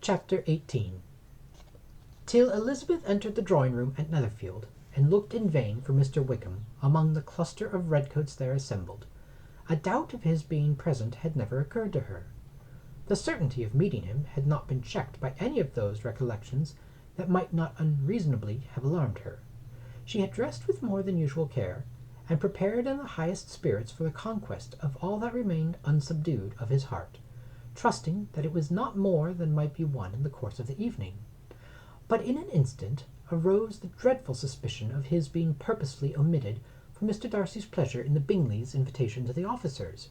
Chapter 18. Till Elizabeth entered the drawing-room at Netherfield, and looked in vain for Mr. Wickham among the cluster of redcoats there assembled, a doubt of his being present had never occurred to her. The certainty of meeting him had not been checked by any of those recollections that might not unreasonably have alarmed her. She had dressed with more than usual care, and prepared in the highest spirits for the conquest of all that remained unsubdued of his heart, trusting that it was not more than might be won in the course of the evening. But in an instant arose the dreadful suspicion of his being purposely omitted for Mr. Darcy's pleasure in the Bingleys' invitation to the officers,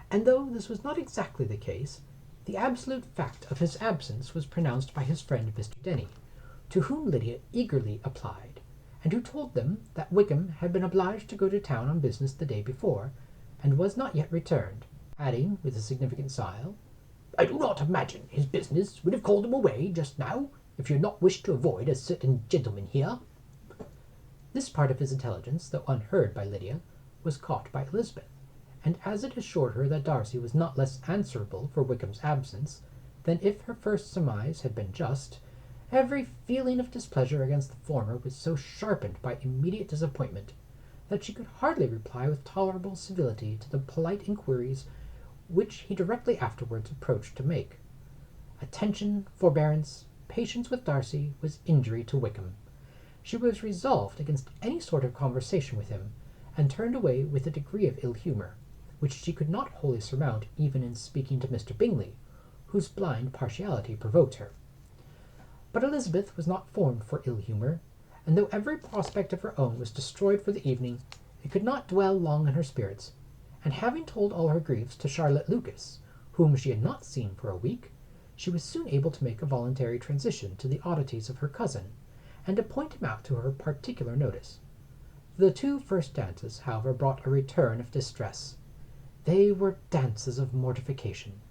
and though this was not exactly the case, the absolute fact of his absence was pronounced by his friend Mr. Denny, to whom Lydia eagerly applied, and who told them that Wickham had been obliged to go to town on business the day before, and was not yet returned, adding, with a significant sigh, "I do not imagine his business would have called him away just now, if you had not wished to avoid a certain gentleman here." This part of his intelligence, though unheard by Lydia, was caught by Elizabeth, and as it assured her that Darcy was not less answerable for Wickham's absence than if her first surmise had been just, every feeling of displeasure against the former was so sharpened by immediate disappointment that she could hardly reply with tolerable civility to the polite inquiries which he directly afterwards approached to make. Attention, forbearance, patience with Darcy was injury to Wickham. She was resolved against any sort of conversation with him, and turned away with a degree of ill-humour, which she could not wholly surmount even in speaking to Mr. Bingley, whose blind partiality provoked her. But Elizabeth was not formed for ill-humour, and though every prospect of her own was destroyed for the evening, it could not dwell long in her spirits, and having told all her griefs to Charlotte Lucas, whom she had not seen for a week, she was soon able to make a voluntary transition to the oddities of her cousin, and to point him out to her particular notice. The two first dances, however, brought a return of distress. They were dances of mortification.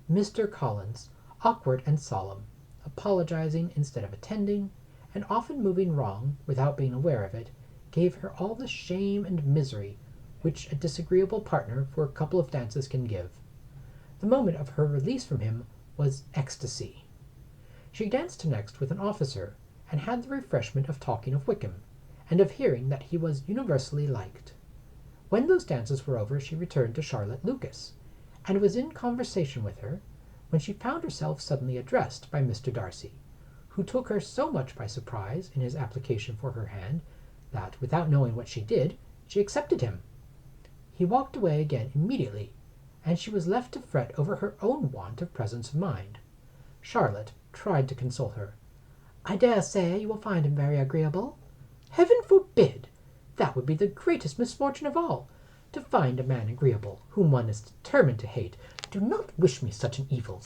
Mr. Collins, awkward and solemn, apologizing instead of attending, and often moving wrong without being aware of it, gave her all the shame and misery which a disagreeable partner for a couple of dances can give. The moment of her release from him was ecstasy. She danced next with an officer, and had the refreshment of talking of Wickham, and of hearing that he was universally liked. When those dances were over she returned to Charlotte Lucas, and was in conversation with her, when she found herself suddenly addressed by Mr. Darcy, who took her so much by surprise in his application for her hand, that, without knowing what she did, she accepted him. He walked away again immediately, and she was left to fret over her own want of presence of mind. Charlotte tried to console her. "I dare say you will find him very agreeable." "Heaven forbid! That would be the greatest misfortune of all, to find a man agreeable whom one is determined to hate. Do not wish me such an evil."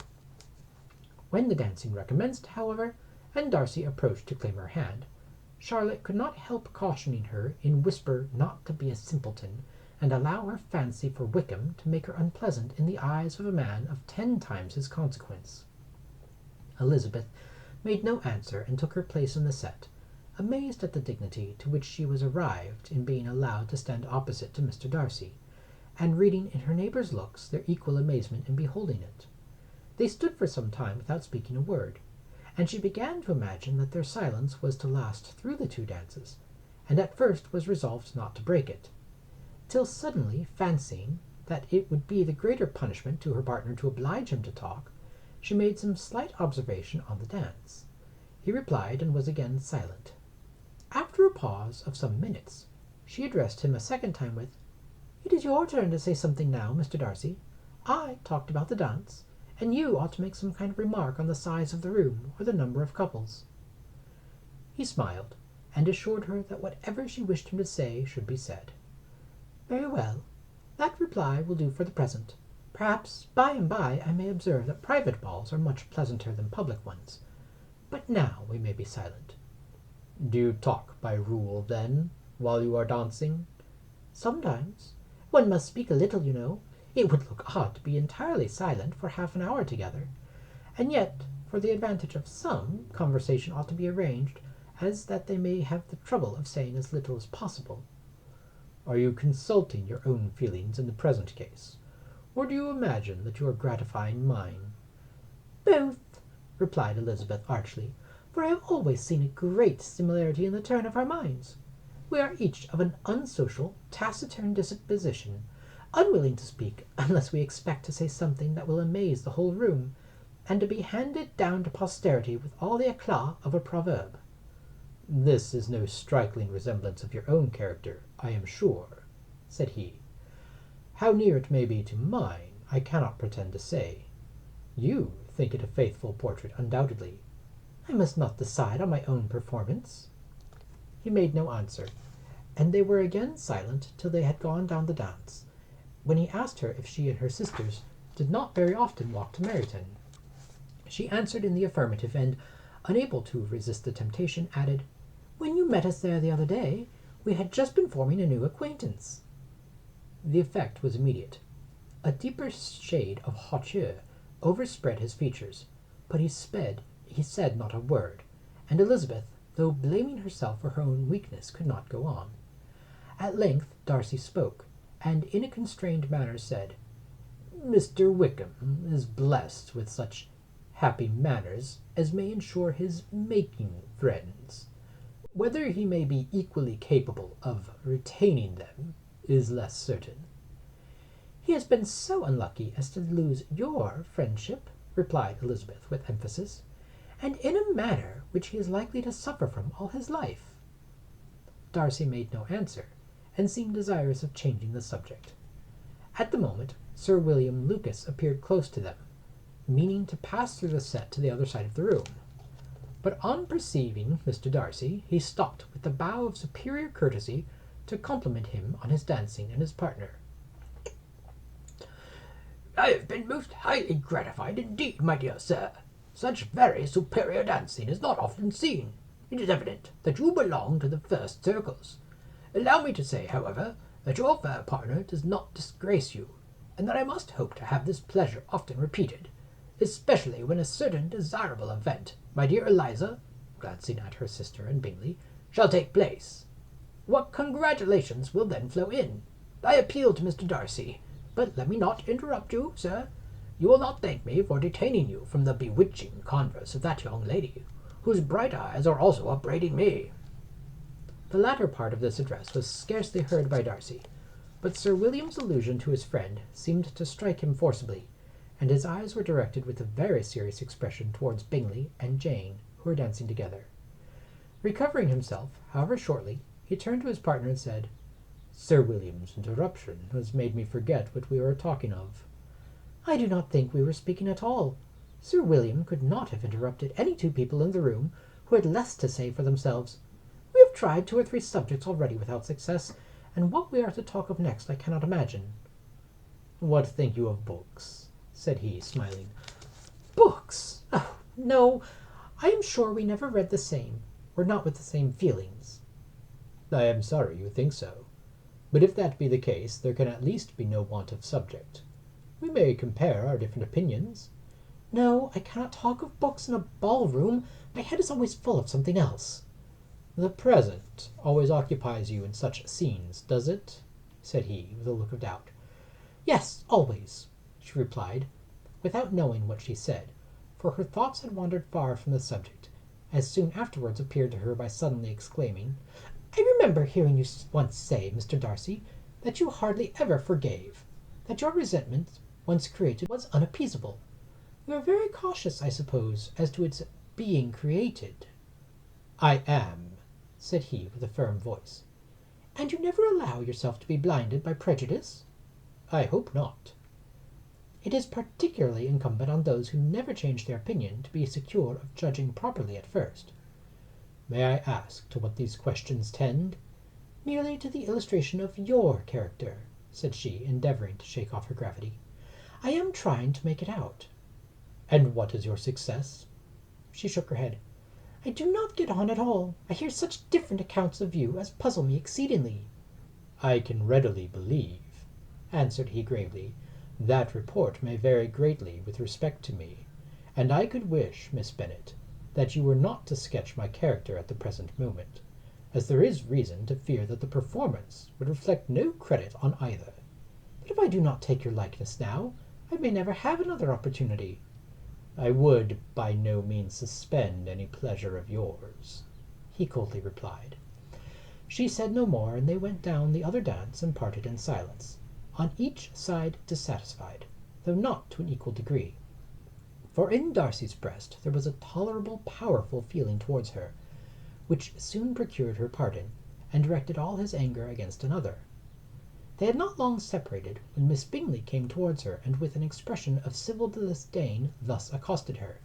When the dancing recommenced, however, and Darcy approached to claim her hand, Charlotte could not help cautioning her in whisper not to be a simpleton, and allow her fancy for Wickham to make her unpleasant in the eyes of a man of 10 times his consequence. Elizabeth made no answer, and took her place in the set, amazed at the dignity to which she was arrived in being allowed to stand opposite to Mr. Darcy, and reading in her neighbours' looks their equal amazement in beholding it. They stood for some time without speaking a word, and she began to imagine that their silence was to last through the 2 dances, and at first was resolved not to break it, till suddenly fancying that it would be the greater punishment to her partner to oblige him to talk, she made some slight observation on the dance. He replied, and was again silent. After a pause of some minutes, she addressed him a second time with, "It is your turn to say something now, Mr. Darcy. I talked about the dance, and you ought to make some kind of remark on the size of the room or the number of couples." He smiled, and assured her that whatever she wished him to say should be said. "Very well. That reply will do for the present. Perhaps by and by I may observe that private balls are much pleasanter than public ones. But now we may be silent." "Do you talk by rule, then, while you are dancing?" "Sometimes. One must speak a little, you know. It would look odd to be entirely silent for half an hour together. And yet, for the advantage of some, conversation ought to be arranged as that they may have the trouble of saying as little as possible." "Are you consulting your own feelings in the present case, or do you imagine that you are gratifying mine?" "Both. replied Elizabeth archly, for I have always seen a great similarity in the turn of our minds. We are each of an unsocial, taciturn disposition, unwilling to speak unless we expect to say something that will amaze the whole room, and to be handed down to posterity with all the eclat of a proverb. This is no striking resemblance of your own character, I am sure, said he. How near it may be to mine, I cannot pretend to say. You think it a faithful portrait, undoubtedly. I must not decide on my own performance. He made no answer, and they were again silent till they had gone down the dance, when he asked her if she and her sisters did not very often walk to Meryton. She answered in the affirmative, and, unable to resist the temptation, added, "When you met us there the other day, we had just been forming a new acquaintance." The effect was immediate. A deeper shade of hauteur overspread his features, but he said not a word, and Elizabeth, though blaming herself for her own weakness, could not go on. At length Darcy spoke, and in a constrained manner said, "Mr. Wickham is blessed with such happy manners as may ensure his making friends. Whether he may be equally capable of retaining them is less certain." "He has been so unlucky as to lose your friendship," replied Elizabeth with emphasis, "and in a manner which he is likely to suffer from all his life." Darcy made no answer, and seemed desirous of changing the subject. At the moment Sir William Lucas appeared close to them, meaning to pass through the set to the other side of the room. But on perceiving Mr. Darcy, he stopped with a bow of superior courtesy to compliment him on his dancing and his partner. "I have been most highly gratified indeed, my dear sir. Such very superior dancing is not often seen. It is evident that you belong to the first circles. Allow me to say, however, that your fair partner does not disgrace you, and that I must hope to have this pleasure often repeated, especially when a certain desirable event, my dear Eliza," glancing at her sister and Bingley, "shall take place. What congratulations will then flow in! I appeal to Mr. Darcy, but let me not interrupt you, sir. You will not thank me for detaining you from the bewitching converse of that young lady, whose bright eyes are also upbraiding me." The latter part of this address was scarcely heard by Darcy, but Sir William's allusion to his friend seemed to strike him forcibly, and his eyes were directed with a very serious expression towards Bingley and Jane, who were dancing together. Recovering himself, however, shortly, he turned to his partner and said, "Sir William's interruption has made me forget what we were talking of." "I do not think we were speaking at all. Sir William could not have interrupted any two people in the room who had less to say for themselves. We have tried 2 or 3 subjects already without success, and what we are to talk of next I cannot imagine." "What think you of books?" said he, smiling. "Books! Oh, no, I am sure we never read the same, or not with the same feelings." "I am sorry you think so. But if that be the case, there can at least be no want of subject. We may compare our different opinions." "No, I cannot talk of books in a ballroom. My head is always full of something else." "The present always occupies you in such scenes, does it?" said he, with a look of doubt. "Yes, always," she replied, without knowing what she said, for her thoughts had wandered far from the subject, as soon afterwards appeared to her by suddenly exclaiming, "I remember hearing you once say, Mr. Darcy, that you hardly ever forgave, that your resentment, once created, was unappeasable. You are very cautious, I suppose, as to its being created." "I am," said he with a firm voice. "And you never allow yourself to be blinded by prejudice?" "I hope not." "It is particularly incumbent on those who never change their opinion to be secure of judging properly at first." "May I ask to what these questions tend?" "Merely to the illustration of your character," said she, endeavoring to shake off her gravity. "I am trying to make it out." "And what is your success?" She shook her head. "I do not get on at all. I hear such different accounts of you as puzzle me exceedingly." "I can readily believe," answered he gravely, "that report may vary greatly with respect to me, and I could wish, Miss Bennet, that you were not to sketch my character at the present moment, as there is reason to fear that the performance would reflect no credit on either." "But if I do not take your likeness now, I may never have another opportunity." "I would by no means suspend any pleasure of yours," he coldly replied. She said no more, and they went down the other dance and parted in silence, on each side dissatisfied, though not to an equal degree. For in Darcy's breast there was a tolerable powerful feeling towards her, which soon procured her pardon, and directed all his anger against another. They had not long separated when Miss Bingley came towards her, and with an expression of civil disdain thus accosted her: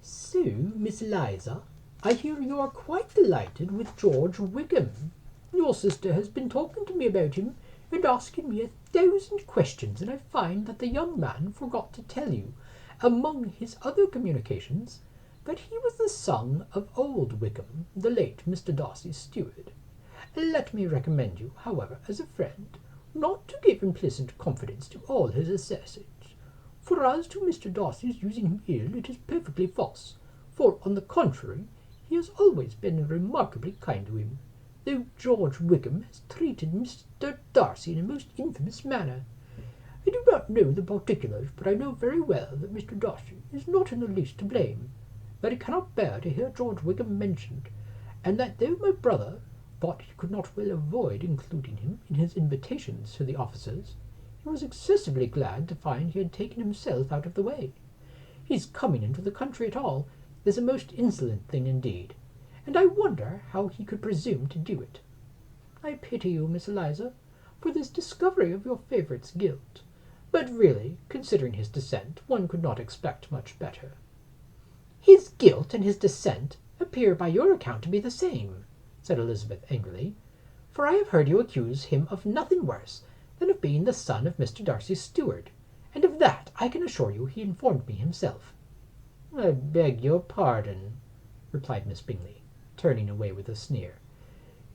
"So, Miss Eliza, I hear you are quite delighted with George Wickham. Your sister has been talking to me about him, and asking me 1,000 questions, and I find that the young man forgot to tell you, among his other communications, that he was the son of old Wickham, the late Mr. Darcy's steward. Let me recommend you, however, as a friend, not to give implicit confidence to all his assertions, for as to Mr. Darcy's using him ill, it is perfectly false, for, on the contrary, he has always been remarkably kind to him, though George Wickham has treated Mr. Darcy in a most infamous manner. I do not know the particulars, but I know very well that Mr. Darcy is not in the least to blame, that he cannot bear to hear George Wickham mentioned, and that though my brother thought he could not well avoid including him in his invitations to the officers, he was excessively glad to find he had taken himself out of the way. His coming into the country at all is a most insolent thing indeed, and I wonder how he could presume to do it. I pity you, Miss Eliza, for this discovery of your favourite's guilt, but really, considering his descent, one could not expect much better." "His guilt and his descent appear by your account to be the same," said Elizabeth angrily, "for I have heard you accuse him of nothing worse than of being the son of Mr. Darcy's steward, and of that I can assure you he informed me himself." "I beg your pardon," replied Miss Bingley, turning away with a sneer.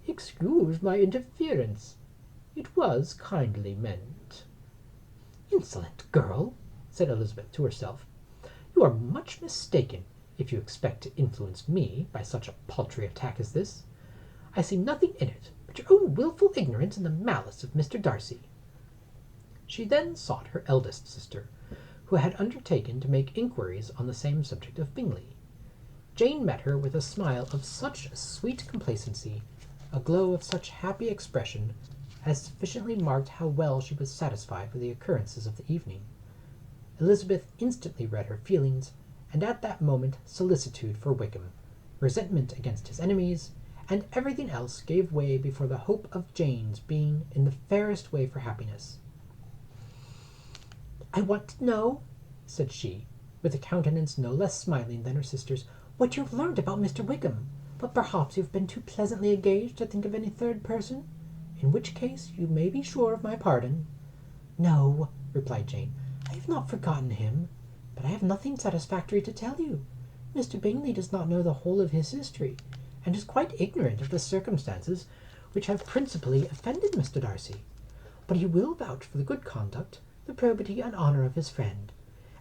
"Excuse my interference. It was kindly meant." "Insolent girl," said Elizabeth to herself, "you are much mistaken if you expect to influence me by such a paltry attack as this. I see nothing in it but your own wilful ignorance and the malice of Mr. Darcy." She then sought her eldest sister, who had undertaken to make inquiries on the same subject of Bingley. Jane met her with a smile of such sweet complacency, a glow of such happy expression, as sufficiently marked how well she was satisfied with the occurrences of the evening. Elizabeth instantly read her feelings, and at that moment solicitude for Wickham, resentment against his enemies, and everything else gave way before the hope of Jane's being in the fairest way for happiness. "I want to know," said she, with a countenance no less smiling than her sister's, "what you have learned about Mr. Wickham, but perhaps you have been too pleasantly engaged to think of any third person, in which case you may be sure of my pardon." "No," replied Jane, "I have not forgotten him, but I have nothing satisfactory to tell you. Mr. Bingley does not know the whole of his history, and is quite ignorant of the circumstances which have principally offended Mr. Darcy, but he will vouch for the good conduct, the probity and honour of his friend,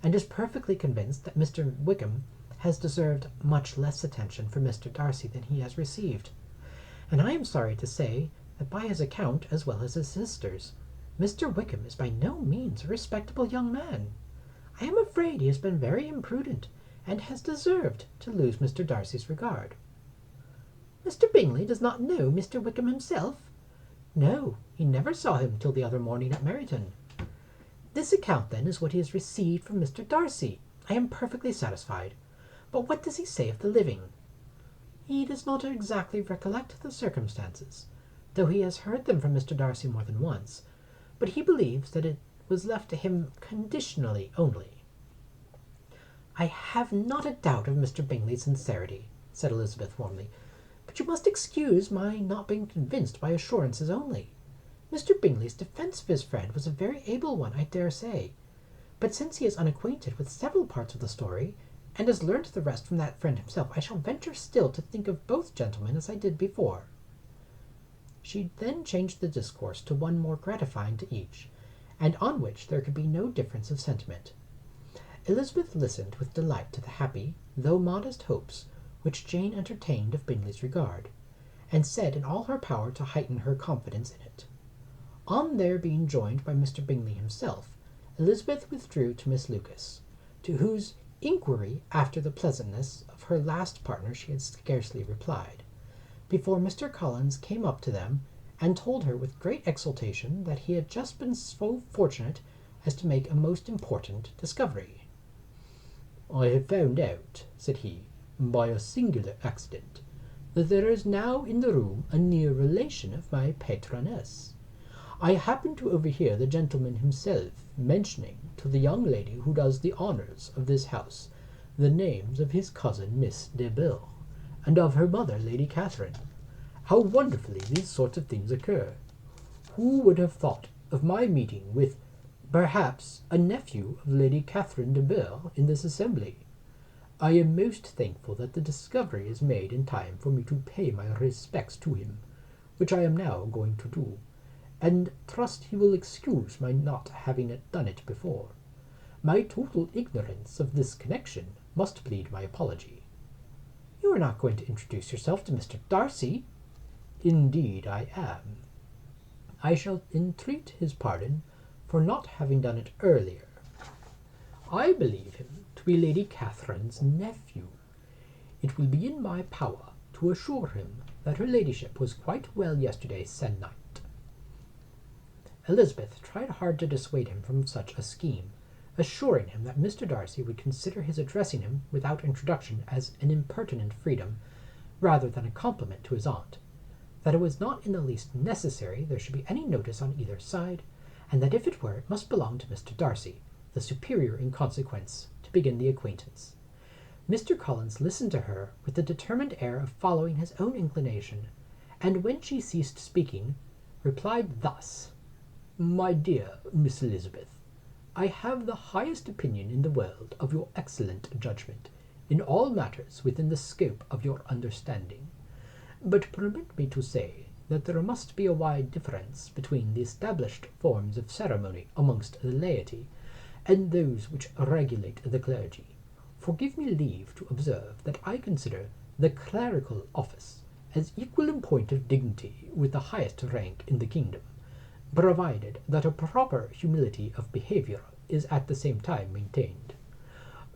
and is perfectly convinced that Mr. Wickham has deserved much less attention from Mr. Darcy than he has received, and I am sorry to say that by his account, as well as his sister's, Mr. Wickham is by no means a respectable young man. I am afraid he has been very imprudent, and has deserved to lose Mr. Darcy's regard." "Mr. Bingley does not know Mr. Wickham himself?" "No, he never saw him till the other morning at Meryton." "This account, then, is what he has received from Mr. Darcy. I am perfectly satisfied. But what does he say of the living?" "He does not exactly recollect the circumstances, though he has heard them from Mr. Darcy more than once, but he believes that it was left to him conditionally only." "I have not a doubt of Mr. Bingley's sincerity," said Elizabeth warmly, "but you must excuse my not being convinced by assurances only. Mr. Bingley's defence of his friend was a very able one, I dare say, but since he is unacquainted with several parts of the story, and has learnt the rest from that friend himself, I shall venture still to think of both gentlemen as I did before." She then changed the discourse to one more gratifying to each, and on which there could be no difference of sentiment. Elizabeth listened with delight to the happy, though modest hopes which Jane entertained of Bingley's regard, and said in all her power to heighten her confidence in it. On their being joined by Mr. Bingley himself, Elizabeth withdrew to Miss Lucas, to whose inquiry after the pleasantness of her last partner she had scarcely replied, before Mr. Collins came up to them and told her with great exultation that he had just been so fortunate as to make a most important discovery. "I have found out," said he, "by a singular accident, that there is now in the room a near relation of my patroness. I happened to overhear the gentleman himself mentioning to the young lady who does the honours of this house the names of his cousin Miss de Bourgh, and of her mother Lady Catherine. How wonderfully these sorts of things occur! Who would have thought of my meeting with, perhaps, a nephew of Lady Catherine de Bourgh in this assembly? I am most thankful that the discovery is made in time for me to pay my respects to him, which I am now going to do, and trust he will excuse my not having done it before. My total ignorance of this connection must plead my apology." "You are not going to introduce yourself to Mr. Darcy?" "Indeed I am. I shall entreat his pardon for not having done it earlier. I believe him to be Lady Catherine's nephew. It will be in my power to assure him that her ladyship was quite well yesterday se'nnight." Elizabeth tried hard to dissuade him from such a scheme, assuring him that Mr. Darcy would consider his addressing him without introduction as an impertinent freedom, rather than a compliment to his aunt, that it was not in the least necessary there should be any notice on either side, and that if it were, it must belong to Mr. Darcy, the superior in consequence, to begin the acquaintance. Mr. Collins listened to her with the determined air of following his own inclination, and when she ceased speaking, replied thus: "My dear Miss Elizabeth, I have the highest opinion in the world of your excellent judgment in all matters within the scope of your understanding, but permit me to say that there must be a wide difference between the established forms of ceremony amongst the laity and those which regulate the clergy. For give me leave to observe that I consider the clerical office as equal in point of dignity with the highest rank in the kingdom, provided that a proper humility of behaviour is at the same time maintained.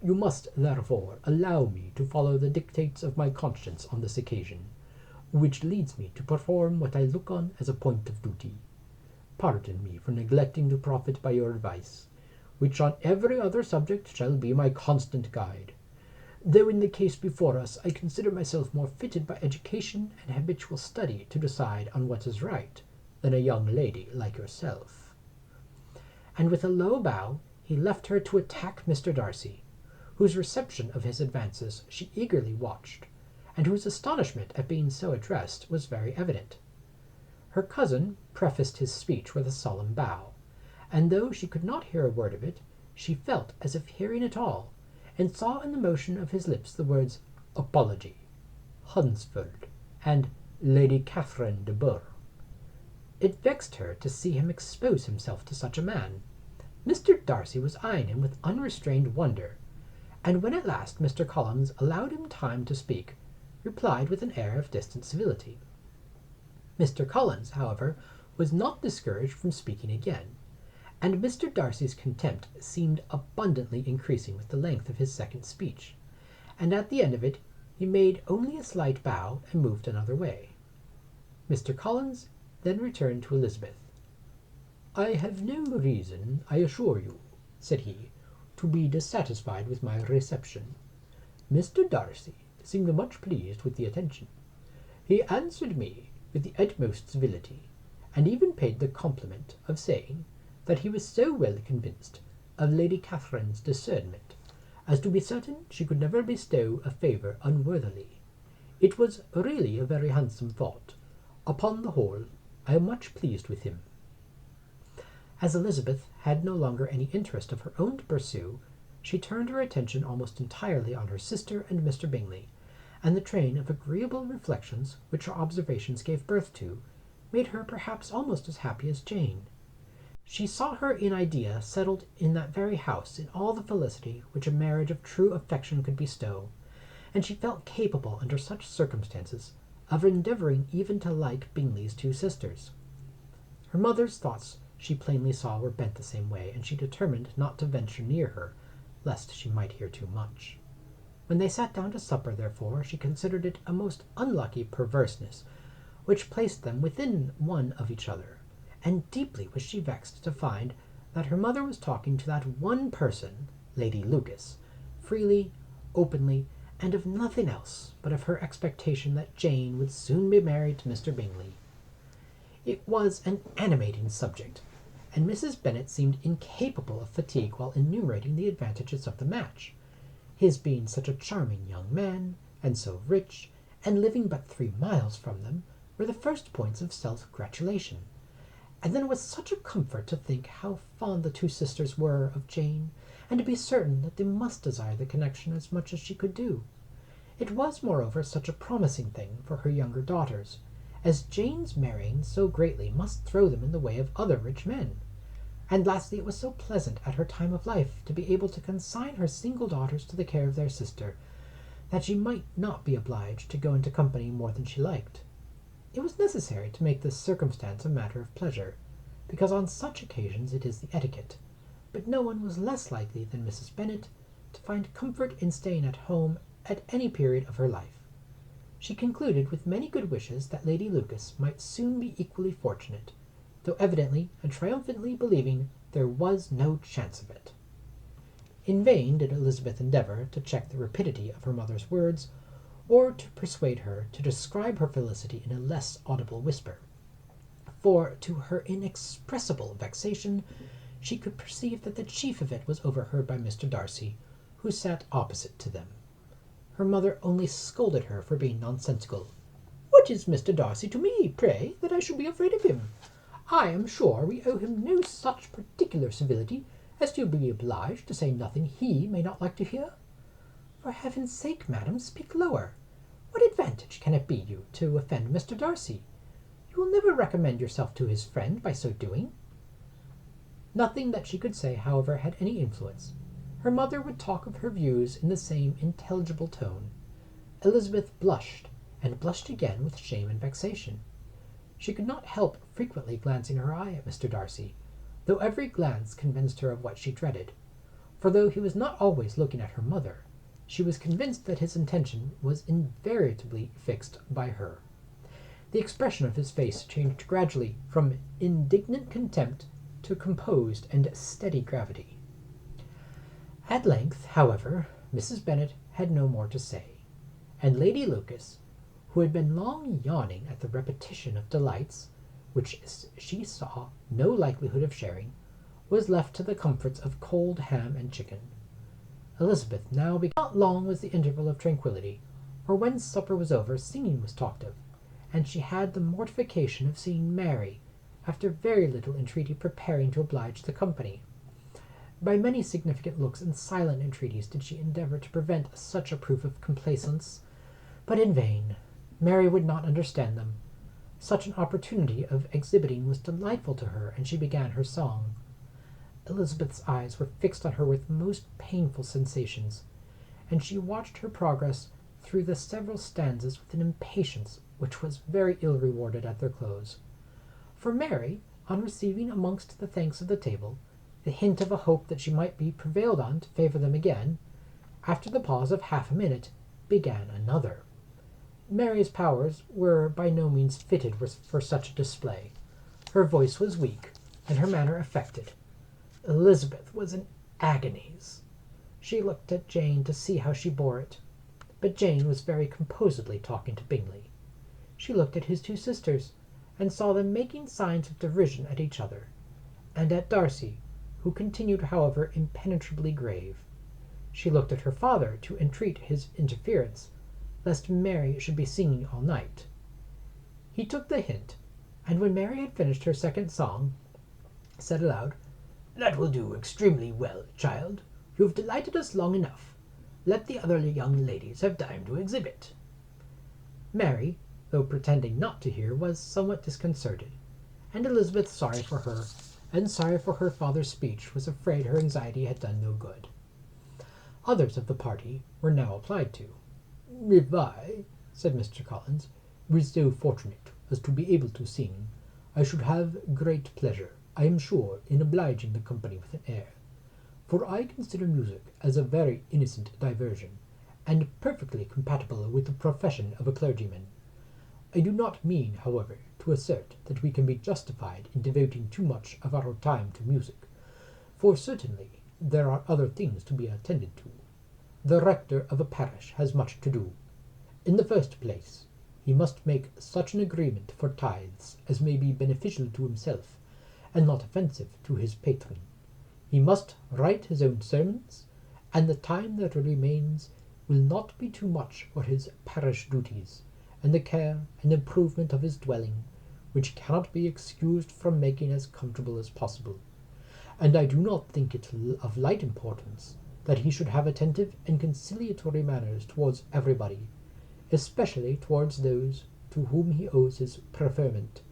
You must therefore allow me to follow the dictates of my conscience on this occasion, which leads me to perform what I look on as a point of duty. Pardon me for neglecting to profit by your advice, which on every other subject shall be my constant guide, though in the case before us I consider myself more fitted by education and habitual study to decide on what is right than a young lady like yourself." And with a low bow he left her to attack Mr. Darcy, whose reception of his advances she eagerly watched, and whose astonishment at being so addressed was very evident. Her cousin prefaced his speech with a solemn bow, and though she could not hear a word of it, she felt as if hearing it all, and saw in the motion of his lips the words "apology," "Hunsford," and "Lady Catherine de Bourgh." It vexed her to see him expose himself to such a man. Mr. Darcy was eyeing him with unrestrained wonder, and when at last Mr. Collins allowed him time to speak, replied with an air of distant civility. Mr. Collins, however, was not discouraged from speaking again, and Mr. Darcy's contempt seemed abundantly increasing with the length of his second speech, and at the end of it he made only a slight bow and moved another way. Mr. Collins then returned to Elizabeth. "I have no reason, I assure you," said he, "to be dissatisfied with my reception. Mr. Darcy seemed much pleased with the attention. He answered me with the utmost civility, and even paid the compliment of saying that he was so well convinced of Lady Catherine's discernment as to be certain she could never bestow a favour unworthily. It was really a very handsome thought. Upon the whole, I am much pleased with him." As Elizabeth had no longer any interest of her own to pursue, she turned her attention almost entirely on her sister and Mr. Bingley, and the train of agreeable reflections which her observations gave birth to made her perhaps almost as happy as Jane. She saw her in idea settled in that very house in all the felicity which a marriage of true affection could bestow, and she felt capable under such circumstances of endeavouring even to like Bingley's two sisters. Her mother's thoughts she plainly saw were bent the same way, and she determined not to venture near her, lest she might hear too much. When they sat down to supper, therefore, she considered it a most unlucky perverseness which placed them within one of each other, and deeply was she vexed to find that her mother was talking to that one person, Lady Lucas, freely, openly, and of nothing else but of her expectation that Jane would soon be married to Mr. Bingley. It was an animating subject, and Mrs. Bennet seemed incapable of fatigue while enumerating the advantages of the match, his being such a charming young man, and so rich, and living but 3 miles from them, were the first points of self-gratulation. And then it was such a comfort to think how fond the 2 sisters were of Jane, and to be certain that they must desire the connection as much as she could do. It was, moreover, such a promising thing for her younger daughters, as Jane's marrying so greatly must throw them in the way of other rich men. And lastly, it was so pleasant at her time of life to be able to consign her single daughters to the care of their sister, that she might not be obliged to go into company more than she liked. It was necessary to make this circumstance a matter of pleasure, because on such occasions it is the etiquette, but no one was less likely than Mrs. Bennet to find comfort in staying at home at any period of her life. She concluded with many good wishes that Lady Lucas might soon be equally fortunate, though evidently and triumphantly believing there was no chance of it. In vain did Elizabeth endeavour to check the rapidity of her mother's words, or to persuade her to describe her felicity in a less audible whisper, for, to her inexpressible vexation, she could perceive that the chief of it was overheard by Mr. Darcy, who sat opposite to them. Her mother only scolded her for being nonsensical. "What is Mr. Darcy to me, pray, that I should be afraid of him? I am sure we owe him no such particular civility as to be obliged to say nothing he may not like to hear. For heaven's sake, madam, speak lower. What advantage can it be you to offend Mr. Darcy? You will never recommend yourself to his friend by so doing." Nothing that she could say, however, had any influence. Her mother would talk of her views in the same intelligible tone. Elizabeth blushed, and blushed again with shame and vexation. She could not help frequently glancing her eye at Mr. Darcy, though every glance convinced her of what she dreaded, for though he was not always looking at her mother, she was convinced that his intention was invariably fixed by her. The expression of his face changed gradually from indignant contempt to composed and steady gravity. At length, however, Mrs. Bennet had no more to say, and Lady Lucas, who had been long yawning at the repetition of delights which she saw no likelihood of sharing, was left to the comforts of cold ham and chicken. Elizabeth now began. Not long was the interval of tranquillity, for when supper was over singing was talked of, and she had the mortification of seeing Mary, after very little entreaty, preparing to oblige the company. By many significant looks and silent entreaties did she endeavour to prevent such a proof of complaisance, but in vain. Mary would not understand them. Such an opportunity of exhibiting was delightful to her, and she began her song. Elizabeth's eyes were fixed on her with most painful sensations, and she watched her progress through the several stanzas with an impatience which was very ill rewarded at their close. For Mary, on receiving amongst the thanks of the table the hint of a hope that she might be prevailed on to favour them again, after the pause of half a minute, began another. Mary's powers were by no means fitted for such a display. Her voice was weak, and her manner affected. Elizabeth was in agonies. She looked at Jane to see how she bore it, but Jane was very composedly talking to Bingley. She looked at his 2 sisters, and saw them making signs of derision at each other, and at Darcy, who continued, however, impenetrably grave. She looked at her father to entreat his interference, lest Mary should be singing all night. He took the hint, and when Mary had finished her second song, said aloud, "That will do extremely well, child. You have delighted us long enough. Let the other young ladies have time to exhibit." Mary, though pretending not to hear, was somewhat disconcerted, and Elizabeth, sorry for her, and sorry for her father's speech, was afraid her anxiety had done no good. Others of the party were now applied to. "If I," said Mr. Collins, "were so fortunate as to be able to sing, I should have great pleasure. I am sure, in obliging the company with an air, for I consider music as a very innocent diversion, and perfectly compatible with the profession of a clergyman. I do not mean, however, to assert that we can be justified in devoting too much of our time to music, for certainly there are other things to be attended to. The rector of a parish has much to do. In the first place, he must make such an agreement for tithes as may be beneficial to himself, and not offensive to his patron. He must write his own sermons, and the time that remains will not be too much for his parish duties, and the care and improvement of his dwelling, which cannot be excused from making as comfortable as possible. And I do not think it of light importance that he should have attentive and conciliatory manners towards everybody, especially towards those to whom he owes his preferment.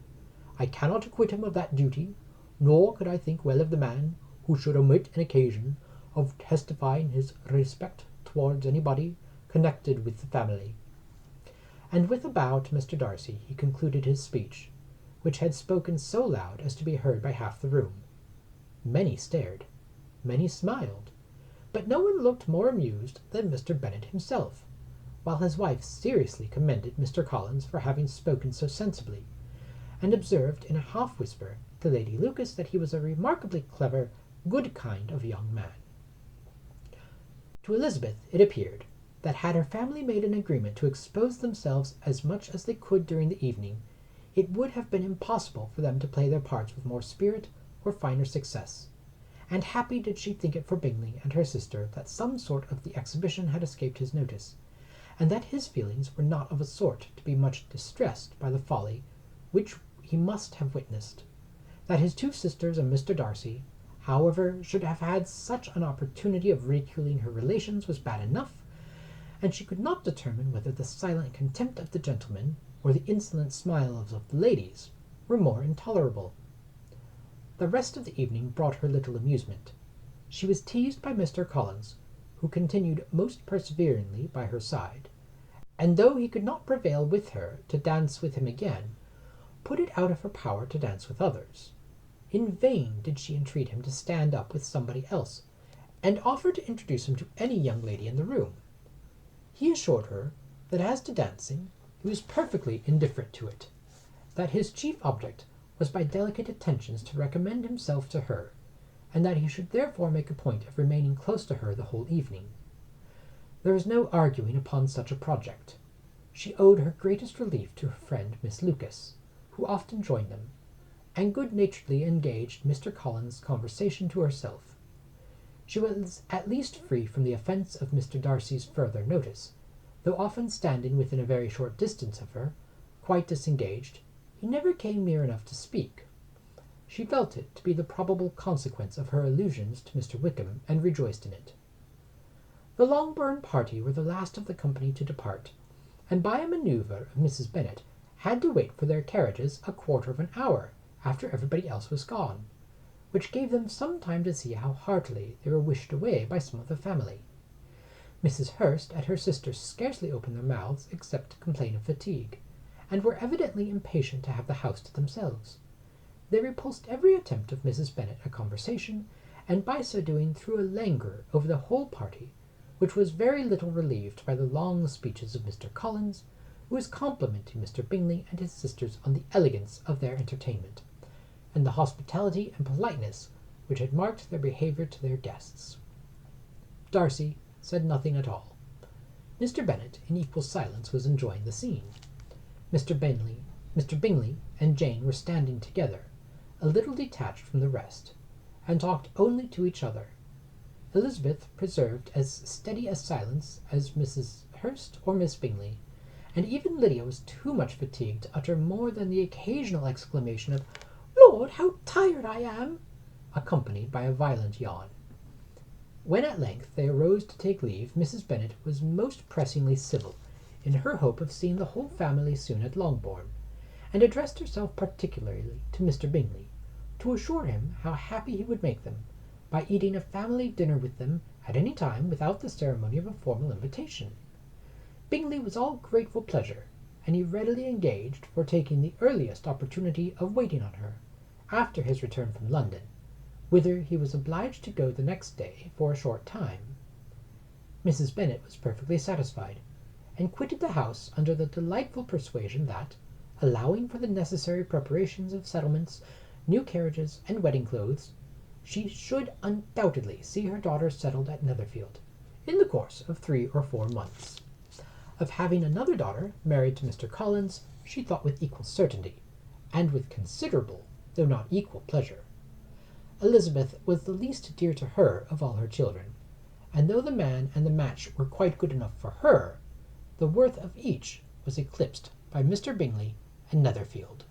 I cannot acquit him of that duty, nor could I think well of the man who should omit an occasion of testifying his respect towards anybody connected with the family. And with a bow to Mr. Darcy he concluded his speech, which had spoken so loud as to be heard by half the room. Many stared, many smiled, but no one looked more amused than Mr. Bennet himself, while his wife seriously commended Mr. Collins for having spoken so sensibly, and observed in a half-whisper to Lady Lucas that he was a remarkably clever, good kind of young man. To Elizabeth it appeared that had her family made an agreement to expose themselves as much as they could during the evening, it would have been impossible for them to play their parts with more spirit or finer success, and happy did she think it for Bingley and her sister that some sort of the exhibition had escaped his notice, and that his feelings were not of a sort to be much distressed by the folly which he must have witnessed. That his two sisters and Mr. Darcy, however, should have had such an opportunity of ridiculing her relations was bad enough, and she could not determine whether the silent contempt of the gentlemen or the insolent smiles of the ladies were more intolerable. The rest of the evening brought her little amusement. She was teased by Mr. Collins, who continued most perseveringly by her side, and though he could not prevail with her to dance with him again, put it out of her power to dance with others. In vain did she entreat him to stand up with somebody else, and offered to introduce him to any young lady in the room. He assured her that as to dancing he was perfectly indifferent to it, that his chief object was by delicate attentions to recommend himself to her, and that he should therefore make a point of remaining close to her the whole evening. There was no arguing upon such a project. She owed her greatest relief to her friend Miss Lucas, who often joined them, and good-naturedly engaged Mr. Collins' conversation to herself. She was at least free from the offence of Mr. Darcy's further notice, though often standing within a very short distance of her, quite disengaged, he never came near enough to speak. She felt it to be the probable consequence of her allusions to Mr. Wickham, and rejoiced in it. The Longbourn party were the last of the company to depart, and by a manoeuvre of Mrs. Bennet had to wait for their carriages a quarter of an hour after everybody else was gone, which gave them some time to see how heartily they were wished away by some of the family. Mrs. Hurst and her sisters scarcely opened their mouths except to complain of fatigue, and were evidently impatient to have the house to themselves. They repulsed every attempt of Mrs. Bennet at conversation, and by so doing threw a languor over the whole party, which was very little relieved by the long speeches of Mr. Collins, who was complimenting Mr. Bingley and his sisters on the elegance of their entertainment, and the hospitality and politeness which had marked their behaviour to their guests. Darcy said nothing at all. Mr. Bennet, in equal silence, was enjoying the scene. Mr. Bingley, and Jane were standing together, a little detached from the rest, and talked only to each other. Elizabeth preserved as steady a silence as Mrs. Hurst or Miss Bingley, and even Lydia was too much fatigued to utter more than the occasional exclamation of "Lord, how tired I am!" accompanied by a violent yawn. When at length they arose to take leave, Mrs. Bennet was most pressingly civil, in her hope of seeing the whole family soon at Longbourn, and addressed herself particularly to Mr. Bingley, to assure him how happy he would make them by eating a family dinner with them at any time without the ceremony of a formal invitation. Bingley was all grateful pleasure, and he readily engaged for taking the earliest opportunity of waiting on her, after his return from London, whither he was obliged to go the next day for a short time. Mrs. Bennet was perfectly satisfied, and quitted the house under the delightful persuasion that, allowing for the necessary preparations of settlements, new carriages, and wedding clothes, she should undoubtedly see her daughter settled at Netherfield, in the course of 3 or 4 months. Of having another daughter married to Mr. Collins she thought with equal certainty, and with considerable, though not equal, pleasure. Elizabeth was the least dear to her of all her children, and though the man and the match were quite good enough for her, the worth of each was eclipsed by Mr. Bingley and Netherfield.